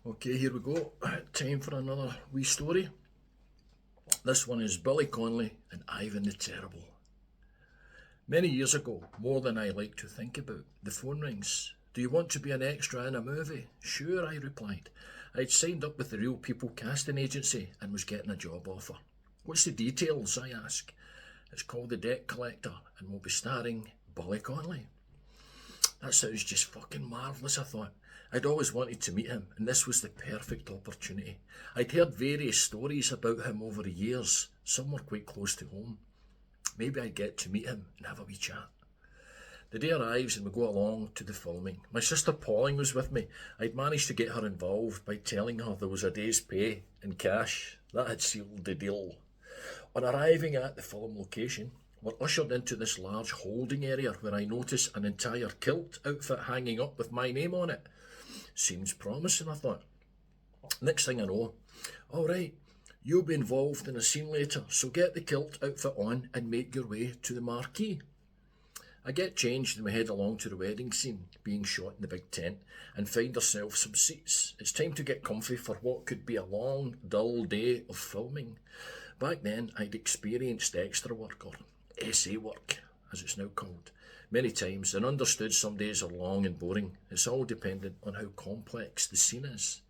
Okay, here we go. Time for another wee story. This one is Billy Connolly and Ivan the Terrible. Many years ago, more than I like to think about, the phone rings. Do you want to be an extra in a movie? Sure, I replied. I'd signed up with the Real People casting agency and was getting a job offer. What's the details? I ask. It's called The Debt Collector and will be starring Billy Connolly. That sounds just fucking marvellous, I thought. I'd always wanted to meet him, and this was the perfect opportunity. I'd heard various stories about him over the years. Some were quite close to home. Maybe I'd get to meet him and have a wee chat. The day arrives and we go along to the filming. My sister Pauline was with me. I'd managed to get her involved by telling her there was a day's pay in cash. That had sealed the deal. On arriving at the film location, we're ushered into this large holding area where I notice an entire kilt outfit hanging up with my name on it. Seems promising, I thought. Next thing I know, all right, you'll be involved in a scene later, so get the kilt outfit on and make your way to the marquee. I get changed and we head along to the wedding scene being shot in the big tent and find ourselves some seats. It's time to get comfy for what could be a long, dull day of filming. Back then, I'd experienced extra work, or SA work, as it's now called, many times, and understood some days are long and boring. It's all dependent on how complex the scene is.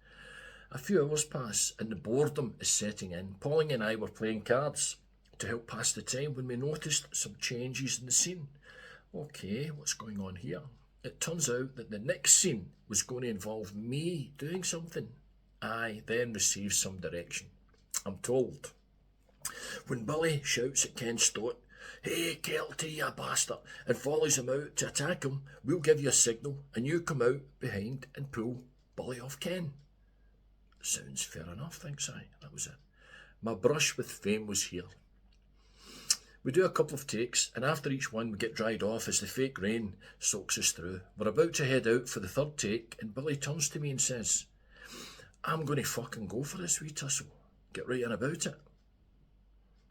A few hours pass and the boredom is setting in. Pauline and I were playing cards to help pass the time when we noticed some changes in the scene. Okay, what's going on here? It turns out that the next scene was going to involve me doing something. I then receive some direction. I'm told. When Billy shouts at Ken Stott, "Hey, Kelty, you bastard," and follows him out to attack him, we'll give you a signal and you come out behind and pull Billy off Ken. Sounds fair enough, thinks I. That was it. My brush with fame was here. We do a couple of takes, and after each one we get dried off as the fake rain soaks us through. We're about to head out for the third take, and Billy turns to me and says, "I'm going to fucking go for this wee tussle. Get right in about it."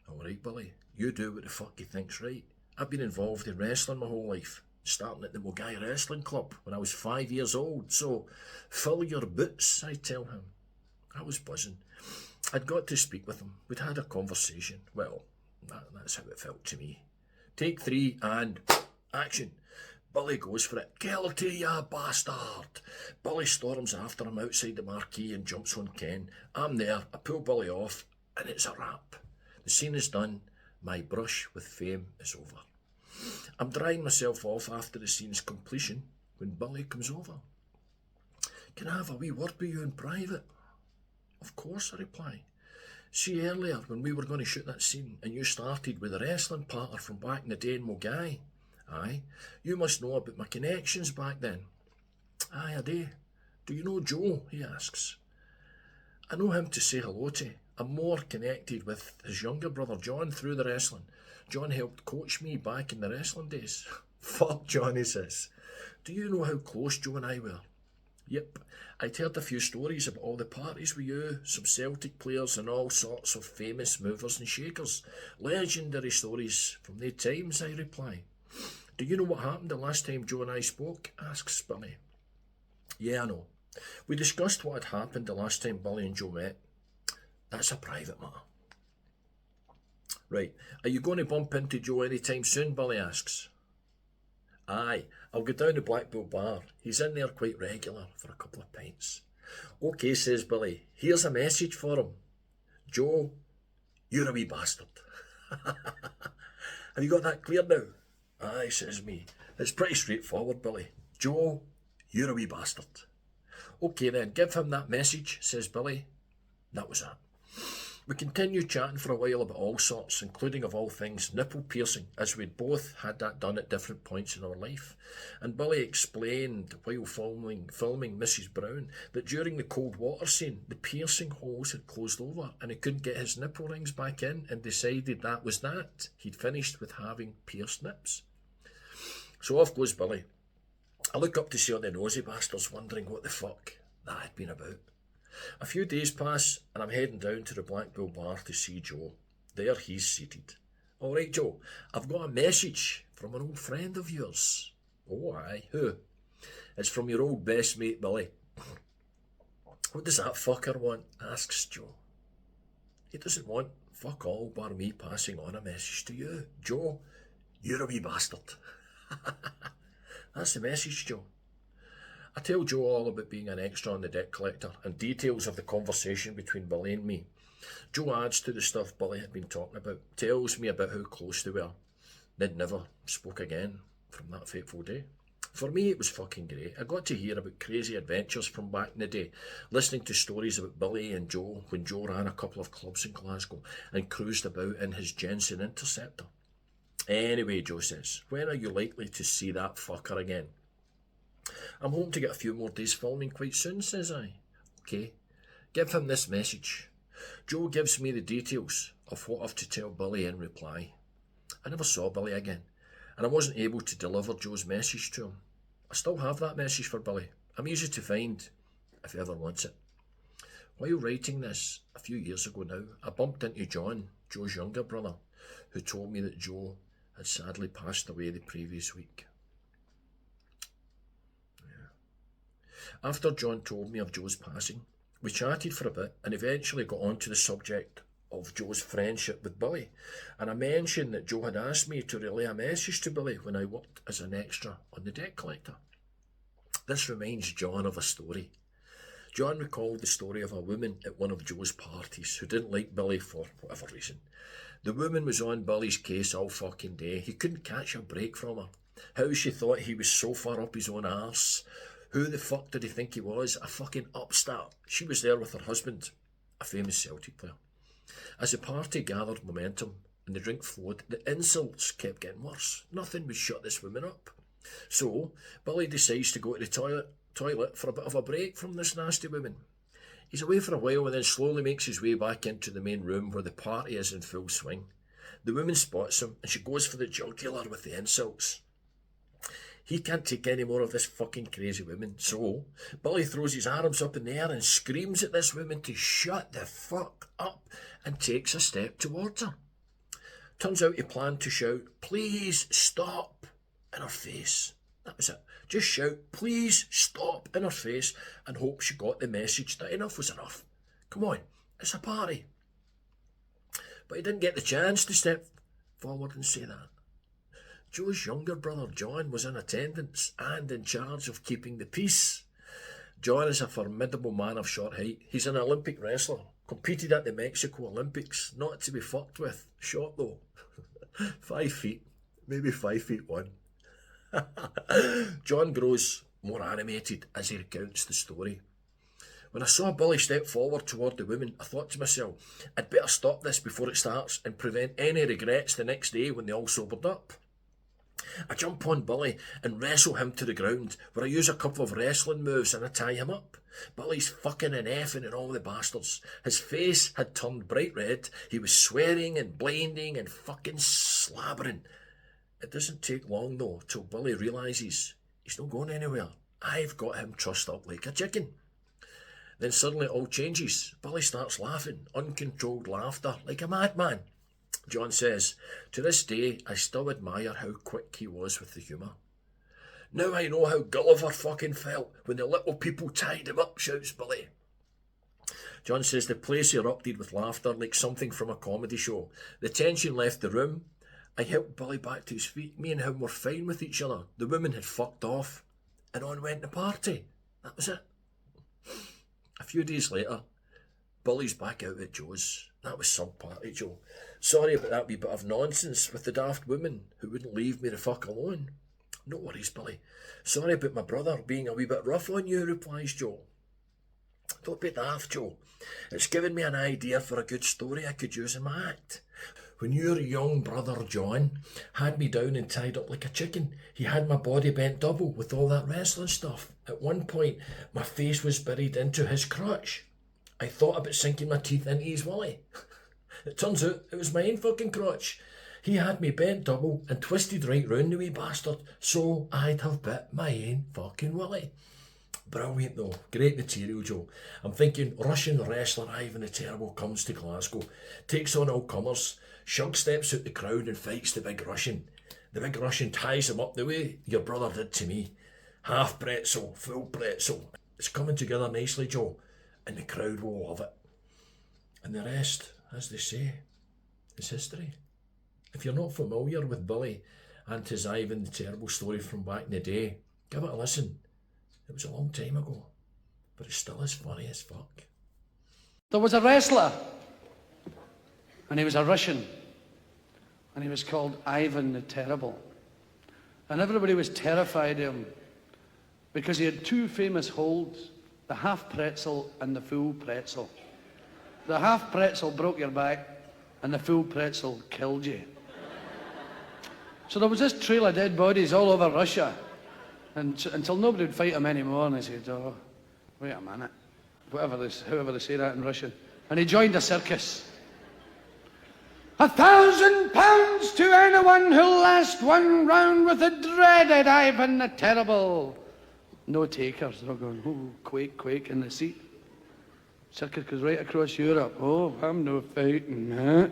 All right, Billy, you do what the fuck you think's right. I've been involved in wrestling my whole life, starting at the Mogai Wrestling Club when I was 5 years old, so fill your boots, I tell him. I was buzzing. I'd got to speak with him. We'd had a conversation. Well, that's how it felt to me. Take 3 and action. Billy goes for it. "Kelty, you bastard." Billy storms after him outside the marquee and jumps on Ken. I'm there. I pull Billy off, and it's a wrap. The scene is done. My brush with fame is over. I'm drying myself off after the scene's completion when Billy comes over. "Can I have a wee word with you in private?" "Of course," I reply. "See, earlier when we were going to shoot that scene and you started with a wrestling partner from back in the day in Mogai. Aye, you must know about my connections back then." "Aye, I do. Do you know Joe?" he asks. "I know him to say hello to. I'm more connected with his younger brother John through the wrestling. John helped coach me back in the wrestling days." "Fuck John," he says. "Do you know how close Joe and I were?" "Yep, I'd heard a few stories about all the parties with you, some Celtic players and all sorts of famous movers and shakers. Legendary stories from the times," I reply. "Do you know what happened the last time Joe and I spoke?" asks Billy. "Yeah, I know. We discussed what had happened the last time Billy and Joe met. That's a private matter." "Right, are you going to bump into Joe any time soon?" Billy asks. "Aye, I'll go down to Black Bull Bar. He's in there quite regular for a couple of pints." "Okay," says Billy. "Here's a message for him. Joe, you're a wee bastard." "Have you got that clear now?" "Aye," says me. "It's pretty straightforward, Billy. Joe, you're a wee bastard." "Okay then, give him that message," says Billy. That was it. We continued chatting for a while about all sorts, including of all things nipple piercing, as we'd both had that done at different points in our life. And Billy explained while filming Mrs. Brown that during the cold water scene the piercing holes had closed over and he couldn't get his nipple rings back in and decided that was that. He'd finished with having pierced nips. So off goes Billy. I look up to see all the nosy bastards wondering what the fuck that had been about. A few days pass and I'm heading down to the Black Bull Bar to see Joe. There he's seated. "All right, Joe, I've got a message from an old friend of yours." "Oh, aye, who?" "It's from your old best mate, Billy." What does that fucker want? Asks Joe. He doesn't want fuck all bar me passing on a message to you. Joe, you're a wee bastard. That's the message, Joe. I tell Joe all about being an extra on the debt collector and details of the conversation between Billy and me. Joe adds to the stuff Billy had been talking about, tells me about how close they were. They'd never spoke again from that fateful day. For me, it was fucking great. I got to hear about crazy adventures from back in the day, listening to stories about Billy and Joe when Joe ran a couple of clubs in Glasgow and cruised about in his Jensen Interceptor. Anyway, Joe says, when are you likely to see that fucker again? I'm hoping to get a few more days filming quite soon, says I. Okay, give him this message. Joe gives me the details of what I've to tell Billy in reply. I never saw Billy again, and I wasn't able to deliver Joe's message to him. I still have that message for Billy. I'm easy to find, if he ever wants it. While writing this, a few years ago now, I bumped into John, Joe's younger brother, who told me that Joe had sadly passed away the previous week. After John told me of Joe's passing, we chatted for a bit and eventually got on to the subject of Joe's friendship with Billy, and I mentioned that Joe had asked me to relay a message to Billy when I worked as an extra on The Debt Collector. This reminds John of a story. John recalled the story of a woman at one of Joe's parties who didn't like Billy for whatever reason. The woman was on Billy's case all fucking day. He couldn't catch a break from her. How she thought he was so far up his own arse. Who the fuck did he think he was? A fucking upstart. She was there with her husband, a famous Celtic player. As the party gathered momentum and the drink flowed, the insults kept getting worse. Nothing would shut this woman up. So, Billy decides to go to the toilet for a bit of a break from this nasty woman. He's away for a while and then slowly makes his way back into the main room where the party is in full swing. The woman spots him and she goes for the jugular with the insults. He can't take any more of this fucking crazy woman, so Billy throws his arms up in the air and screams at this woman to shut the fuck up and takes a step towards her. Turns out he planned to shout, "Please stop," in her face. That was it. Just shout, "Please stop," in her face and hope she got the message that enough was enough. Come on, it's a party. But he didn't get the chance to step forward and say that. Joe's younger brother John was in attendance and in charge of keeping the peace. John is a formidable man of short height. He's an Olympic wrestler, competed at the Mexico Olympics, not to be fucked with. Short though. 5 feet, maybe 5'1". John grows more animated as he recounts the story. When I saw Billy step forward toward the woman, I thought to myself, I'd better stop this before it starts and prevent any regrets the next day when they all sobered up. I jump on Billy and wrestle him to the ground, where I use a couple of wrestling moves and I tie him up. Billy's fucking and effing and all the bastards. His face had turned bright red. He was swearing and blinding and fucking slabbering. It doesn't take long though till Billy realises he's not going anywhere. I've got him trussed up like a chicken. Then suddenly it all changes. Billy starts laughing, uncontrolled laughter, like a madman. John says, to this day, I still admire how quick he was with the humour. Now I know how Gulliver fucking felt when the little people tied him up, shouts Billy. John says the place erupted with laughter like something from a comedy show. The tension left the room. I helped Billy back to his feet. Me and him were fine with each other. The woman had fucked off and on went the party. That was it. A few days later, Billy's back out at Joe's. That was some party, Joe. Sorry about that wee bit of nonsense with the daft woman who wouldn't leave me the fuck alone. No worries, Billy. Sorry about my brother being a wee bit rough on you, replies Joe. Don't be daft, Joe. It's given me an idea for a good story I could use in my act. When your young brother John had me down and tied up like a chicken, he had my body bent double with all that wrestling stuff. At one point, my face was buried into his crotch. I thought about sinking my teeth into his willy. It turns out it was my own fucking crotch. He had me bent double and twisted right round the wee bastard, so I'd have bit my own fucking willy. Brilliant though, great material, Joe. I'm thinking Russian wrestler Ivan the Terrible comes to Glasgow, takes on all comers, Shug steps out the crowd and fights the big Russian. The big Russian ties him up the way your brother did to me. Half pretzel, full pretzel. It's coming together nicely, Joe. and the crowd will love it. And the rest, as they say, is history. If you're not familiar with Billy and his Ivan the Terrible story from back in the day, give it a listen. It was a long time ago, but it's still as funny as fuck. There was a wrestler, and he was a Russian, and he was called Ivan the Terrible. And everybody was terrified of him because he had two famous holds, the half pretzel and the full pretzel. The half pretzel broke your back, and the full pretzel killed you. So there was this trail of dead bodies all over Russia, and until nobody would fight him anymore, and they said, oh, wait a minute, however they say that in Russian. And he joined a circus. £1,000 to anyone who'll last one round with the dreaded Ivan the Terrible. No takers. They're all going, oh, quake, quake in the seat. Circus goes right across Europe. Oh, I'm no fighting, huh?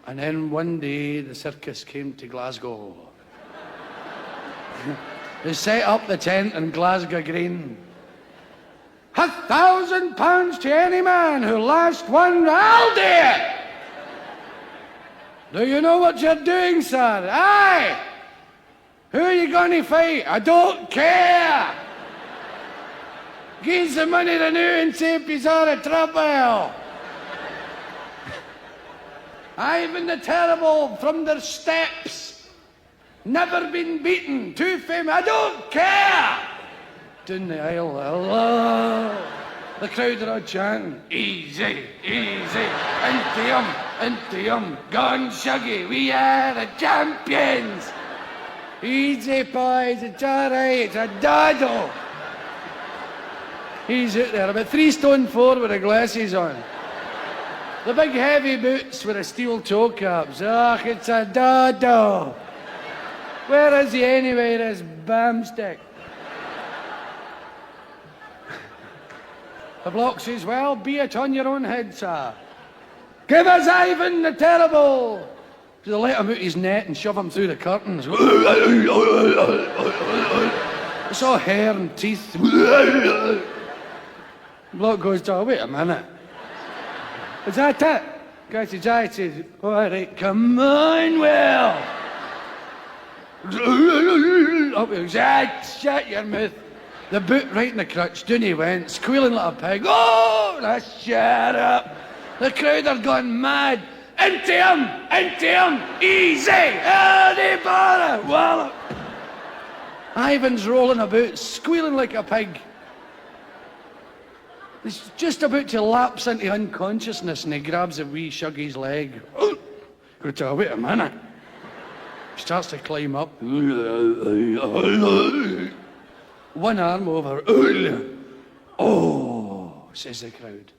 And then one day the circus came to Glasgow. They set up the tent in Glasgow Green. £1,000 to any man who last one. I'll do it! Do you know what you're doing, sir? Aye! Who are you going to fight? I don't care! Give the money to new and say he's out of trouble. Ivan the Terrible from the steps. Never been beaten. Too famous. I don't care! Down the aisle. Allah. The crowd are all chanting. Easy, easy. Into him. Gone Shuggy. We are the champions. Easy, boys. It's all right. It's a doddle. He's out there, about 3 stone 4 with the glasses on. The big heavy boots with the steel toe caps. Ugh, it's a dodo. Where is he anyway, this bamstick? The bloke says, well, be it on your own head, sir. Give us Ivan the Terrible. So they let him out his net and shove him through the curtains. It's all hair and teeth. The bloke goes, oh, wait a minute. Is that it? Guy says, aye. He says, all right, come on, Will. Up he goes, shut your mouth. The boot right in the crutch, down he went, squealing like a pig. Oh, shut up. The crowd are gone mad. Into him, easy. Early bother, wallop. Ivan's rolling about, squealing like a pig. He's just about to lapse into unconsciousness and he grabs a wee Shuggy's leg. Oh, wait a minute. He starts to climb up. One arm over. Oh, says the crowd.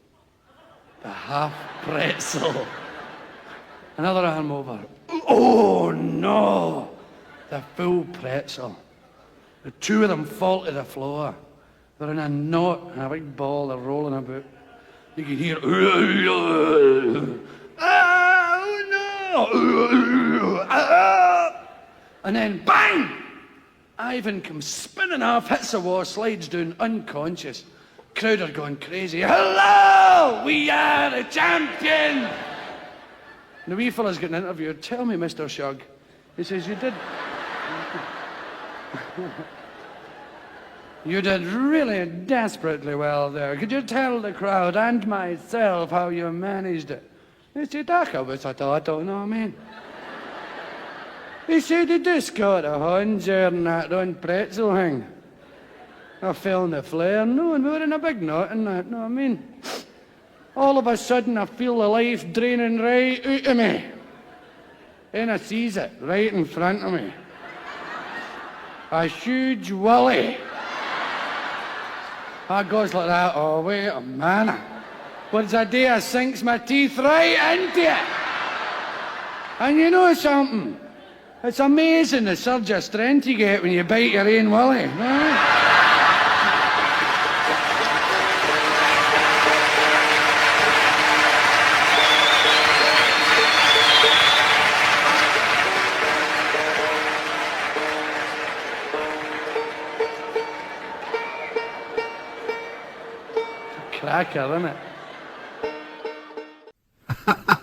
The half pretzel. Another arm over. Oh, no. The full pretzel. The two of them fall to the floor. They're in a knot and a big ball. They're rolling about. You can hear. Oh, no. And then bang! Ivan comes spinning off, hits the wall, slides down, unconscious. Crowd are going crazy. Hello! We are the champions! The wee fella's getting interviewed. Tell me, Mr. Shug. He says, you did... You did really desperately well there. Could you tell the crowd and myself how you managed it? He said, I don't know, man. He said, he just got a hand in that on pretzel thing. I fell in the flare, no, and we were in a big knot in that, know what I mean? All of a sudden, I feel the life draining right out of me. And I sees it right in front of me. A huge willy. I goes like that, oh, wait a minute. What's a day I sinks my teeth right into it. And you know something? It's amazing the surge of strength you get when you bite your own willy. Right? cracker, isn't it?